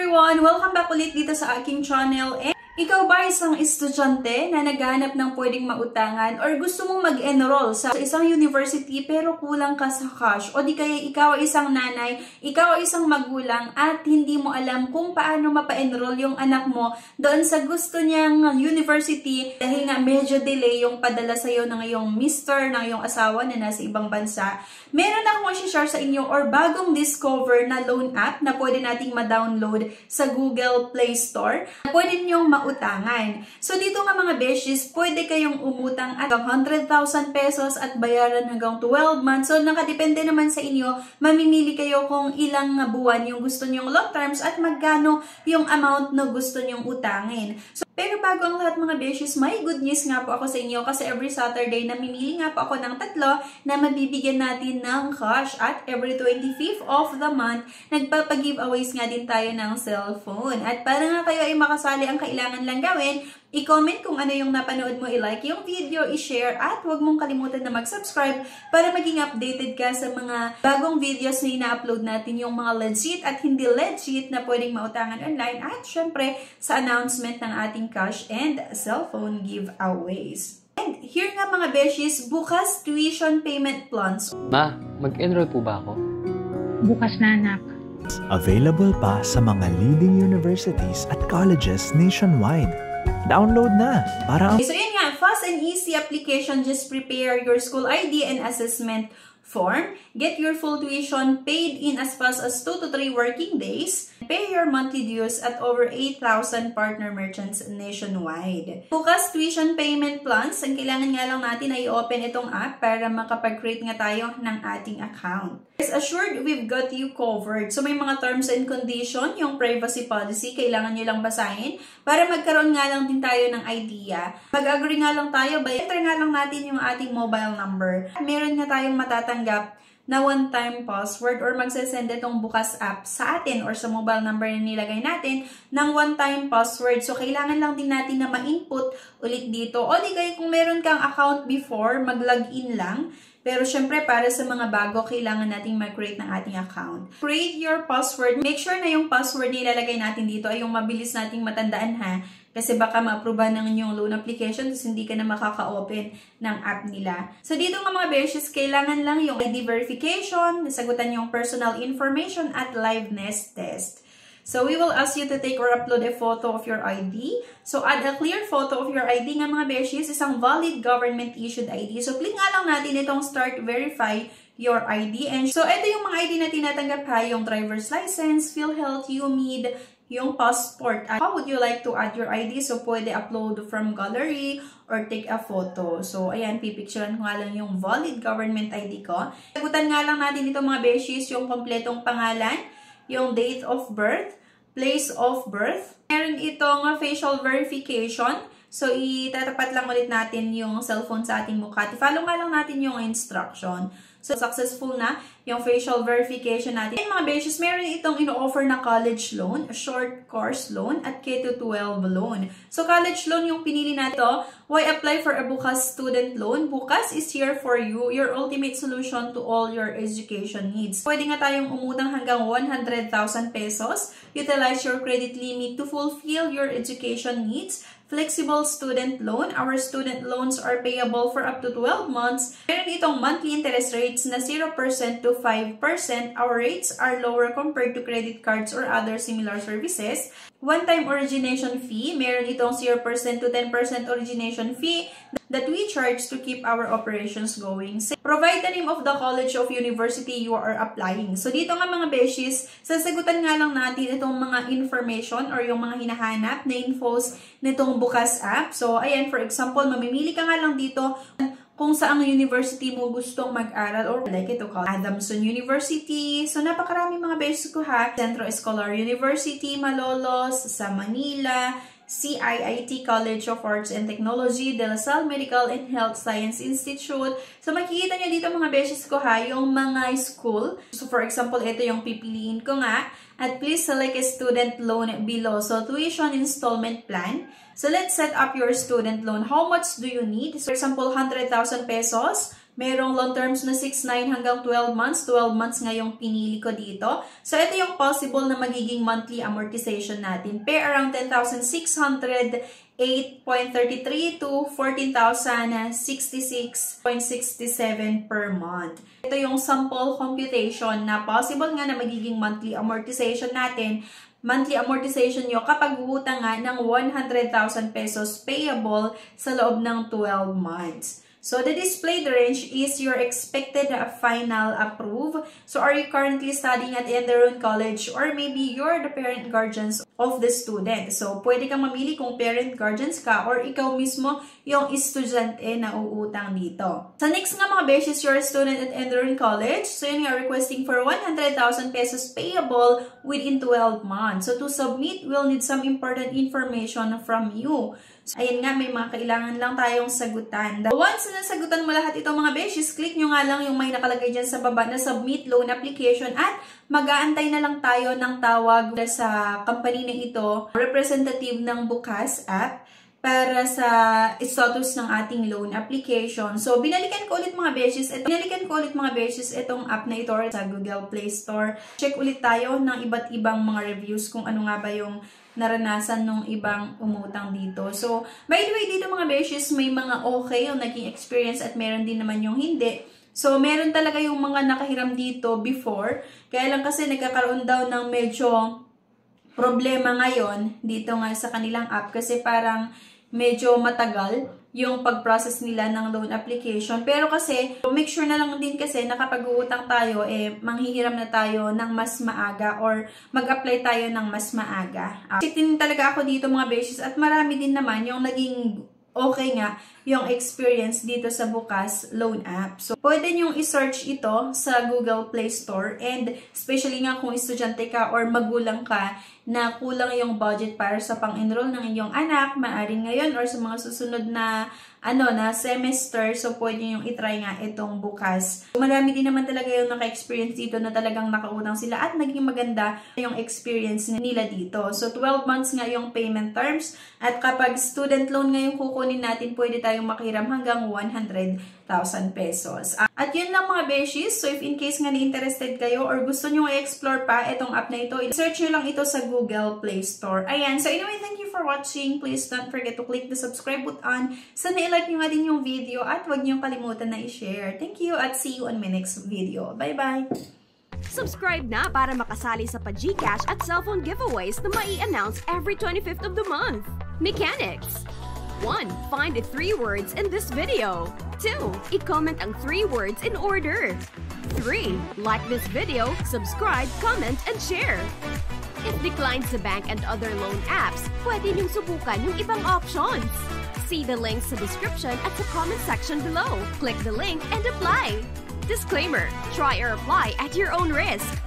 everyone! Welcome back ulit dito sa aking channel. Ikaw ba isang estudyante na naghahanap ng pwedeng mautangan or gusto mong mag-enroll sa isang university pero kulang ka sa cash? O di kaya ikaw ay isang nanay, ikaw ay isang magulang at hindi mo alam kung paano mapa-enroll yung anak mo doon sa gusto niyang university dahil nga medyo delay yung padala sa'yo ng iyong mister, ng iyong asawa na nasa ibang bansa. Meron akong i-share sa inyo or bagong discover na loan app na pwede nating ma-download sa Google Play Store. Pwede niyong utangan. So dito nga mga beshies, pwede kayong umutang at 100,000 pesos at bayaran hanggang 12 months. So nakadepende naman sa inyo, mamimili kayo kung ilang buwan yung gusto nyong long terms at magkano yung amount na gusto nyong utangin. So, pero bago ang lahat mga beshies, may good news nga po ako sa inyo kasi every Saturday namimili nga po ako ng 3 na mabibigyan natin ng cash at every 25th of the month, nagpapag-giveaways nga din tayo ng cellphone. At para nga kayo ay makasali, ang kailangan lang gawin, i-comment kung ano yung napanood mo, i-like yung video, i-share, at huwag mong kalimutan na mag-subscribe para maging updated ka sa mga bagong videos na ina-upload natin, yung mga legit at hindi legit na pwedeng mautangan online, at syempre sa announcement ng ating cash and cellphone giveaways. And here nga mga beshies, bukas tuition payment plans. Ma, mag-enroll po ba ako? Bukas na anak. Available pa sa mga leading universities at colleges nationwide. Download na para So yun nga, fast and easy application. Just prepare your school ID and assessment form. Get your full tuition paid in as fast as 2 to 3 working days. Pay your monthly dues at over 8,000 partner merchants nationwide. Bukas tuition payment plans, ang kailangan nga lang natin ay i-open itong app para makapag-create nga tayo ng ating account. Rest assured, we've got you covered. So may mga terms and condition, yung privacy policy, kailangan nyo lang basahin para magkaroon nga lang din tayo ng idea. Mag-agree nga lang tayo, enter nga lang natin yung ating mobile number. Meron nga tayong matatanggap na one-time password or magsasend itong bukas app sa atin or sa mobile number na nilagay natin ng one-time password. So, kailangan lang din natin na ma-input ulit dito. O di kaya kung meron kang account before, mag-login lang. Pero syempre, para sa mga bago, kailangan nating mag-create ng ating account. Create your password. Make sure na yung password na ilalagay natin dito ay yung mabilis nating matandaan ha. Kasi baka ma-approve ng inyong loan application tapos hindi ka na makaka-open ng app nila. So dito nga mga beshies, kailangan lang yung ID verification, nasagutan yung personal information at liveness test. So we will ask you to take or upload a photo of your ID. So add a clear photo of your ID nga mga beshies, isang valid government issued ID. So click nga lang natin itong start verify your ID. And so ito yung mga ID na tinatanggap ha, yung driver's license, PhilHealth, UMID, yung passport. How would you like to add your ID? So, pwede upload from gallery or take a photo. So, ayan, pipicturean ko nga lang yung valid government ID ko. Sagutan nga lang natin ito mga beshies, yung kompletong pangalan, yung date of birth, place of birth. Meron itong facial verification. So, itatapat lang ulit natin yung cellphone sa ating mukha. Follow nga lang natin yung instruction. So, successful na yung facial verification natin. And mga beshies, meron itong ino-offer na college loan, short course loan, at K-12 loan. So, college loan yung pinili natin. Why apply for a Bukas student loan? Bukas is here for you, your ultimate solution to all your education needs. Pwede nga tayong umutang hanggang 100,000 pesos. Utilize your credit limit to fulfill your education needs. Flexible student loan. Our student loans are payable for up to 12 months. Meron itong monthly interest rates na 0% to 5%. Our rates are lower compared to credit cards or other similar services. One-time origination fee. Meron itong 0% to 10% origination fee that we charge to keep our operations going. Provide the name of the college of university you are applying. So dito nga mga beshies, sasagutan nga lang natin itong mga information or yung mga hinahanap na infos nitong Bukas app. So ayan, for example, mamimili ka nga lang dito kung saang university mo gustong mag-aral or like ito called Adamson University. So napakarami mga beshies ko ha. Centro Escolar University, Malolos, sa Manila, CIIT College of Arts and Technology, De La Salle Medical and Health Science Institute. So makikita nyo dito mga beshies ko ha, yung mga school. So for example, ito yung pipiliin ko nga. At please select a student loan below. So tuition installment plan. So let's set up your student loan. How much do you need? So for example, 100,000 pesos. Merong long terms na 6, 9 hanggang 12 months. 12 months nga yung pinili ko dito. So, ito yung possible na magiging monthly amortization natin. Pay around 10,608.33 to 14,066.67 per month. Ito yung sample computation na possible nga na magiging monthly amortization natin. Monthly amortization nyo kapag utang nga ng 100,000 pesos payable sa loob ng 12 months. So, the displayed range is your expected final approve. So, are you currently studying at Enderun College or maybe you're the parent guardians of the student? So, pwede kang mamili kung parent guardians ka or ikaw mismo yung estudyante na uutang dito. So, next nga mga beses, you're a student at Enderun College. So, yun nga, requesting for 100,000 pesos payable within 12 months. So, to submit, we'll need some important information from you. So, ayan nga, may mga kailangan lang tayong sagutan. Once na nasagutan mo lahat ito mga beshes, click nyo nga lang yung may nakalagay dyan sa baba na submit loan application at mag-aantay na lang tayo ng tawag sa company na ito, representative ng Bukas app, para sa status ng ating loan application. So, binalikan ko ulit mga beshes itong app na ito sa Google Play Store. Check ulit tayo ng iba't ibang mga reviews kung ano nga ba yung naranasan ng ibang umutang dito. So, by the way, dito mga beshes, may mga okay yung naging experience at meron din naman yung hindi. So, meron talaga yung mga nakahiram dito before. Kaya lang kasi nagkakaroon daw ng medyo problema ngayon dito nga sa kanilang app kasi parang medyo matagal yung pag-process nila ng loan application. Pero kasi, make sure na lang din kasi na kapag uutang tayo, manghihiram na tayo ng mas maaga or mag-apply tayo ng mas maaga. Sitin talaga ako dito mga beshes at marami din naman yung naging okay nga yung experience dito sa Bukas loan app. So, pwede nyong i-search ito sa Google Play Store and especially nga kung estudyante ka or magulang ka na kulang yung budget para sa pang-enroll ng inyong anak, maaaring ngayon or sa mga susunod na na semester, so pwede yung i-try nga itong Bukas. So, marami din naman talaga yung naka-experience dito na talagang nakautang sila at naging maganda yung experience nila dito. So, 12 months nga yung payment terms at kapag student loan nga yung kukunin natin, pwede tayong makihiram hanggang 100,000 pesos. At yun lang mga beshies. So, if in case nga na-interested kayo or gusto nyo i-explore pa itong app na ito, search nyo lang ito sa Google Play Store. Ayan. So, anyway, thank you for watching. Please don't forget to click the subscribe button. Sana i-like nyo nga din yung video at huwag nyo kalimutan na i-share. Thank you at see you on my next video. Bye-bye! Subscribe na para makasali sa pa-GCash at cellphone giveaways na mai-announce every 25th of the month. Mechanics! 1. Find the 3 words in this video. 2. I-comment ang 3 words in order. 3. Like this video, subscribe, comment, and share. If declined sa bank and other loan apps, pwede niyong subukan yung ibang options. See the links sa description at sa comment section below. Click the link and apply. Disclaimer: try or apply at your own risk.